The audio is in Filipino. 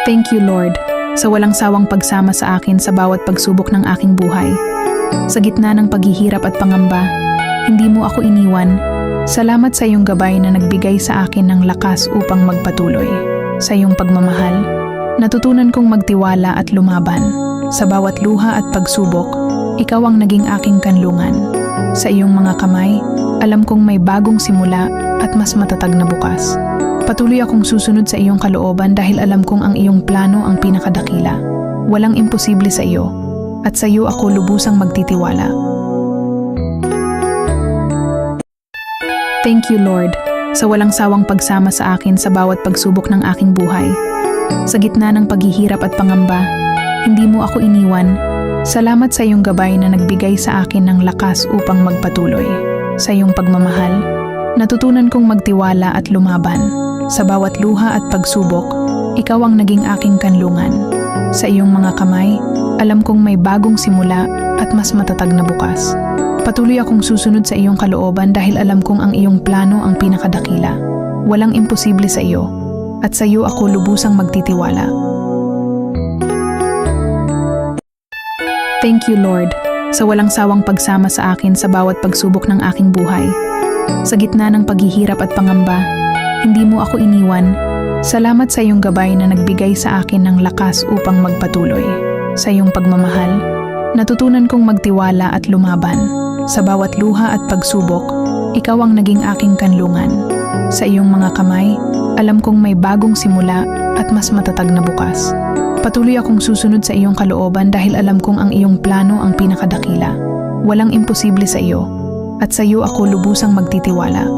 Thank you, Lord, sa walang sawang pagsama sa akin sa bawat pagsubok ng aking buhay. Sa gitna ng paghihirap at pangamba, hindi mo ako iniwan. Salamat sa iyong gabay na nagbigay sa akin ng lakas upang magpatuloy. Sa iyong pagmamahal, natutunan kong magtiwala at lumaban. Sa bawat luha at pagsubok, ikaw ang naging aking kanlungan. Sa iyong mga kamay, alam kong may bagong simula at mas matatag na bukas. Patuloy akong susunod sa iyong kalooban dahil alam kong ang iyong plano ang pinakadakila. Walang imposible sa iyo, at sa iyo ako lubusang magtitiwala. Thank you, Lord, sa walang sawang pagsama sa akin sa bawat pagsubok ng aking buhay. Sa gitna ng paghihirap at pangamba, hindi mo ako iniwan. Salamat sa iyong gabay na nagbigay sa akin ng lakas upang magpatuloy. Sa iyong pagmamahal, natutunan kong magtiwala at lumaban. Sa bawat luha at pagsubok, ikaw ang naging aking kanlungan. Sa iyong mga kamay, alam kong may bagong simula at mas matatag na bukas. Patuloy akong susunod sa iyong kalooban dahil alam kong ang iyong plano ang pinakadakila. Walang imposible sa iyo, at sa iyo ako lubusang magtitiwala. Thank you, Lord, sa walang sawang pagsama sa akin sa bawat pagsubok ng aking buhay. Sa gitna ng paghihirap at pangamba, hindi mo ako iniwan. Salamat sa iyong gabay na nagbigay sa akin ng lakas upang magpatuloy. Sa iyong pagmamahal, natutunan kong magtiwala at lumaban. Sa bawat luha at pagsubok, ikaw ang naging aking kanlungan. Sa iyong mga kamay, alam kong may bagong simula at mas matatag na bukas. Patuloy akong susunod sa iyong kalooban dahil alam kong ang iyong plano ang pinakadakila. Walang imposible sa iyo, at sa iyo ako lubusang magtitiwala.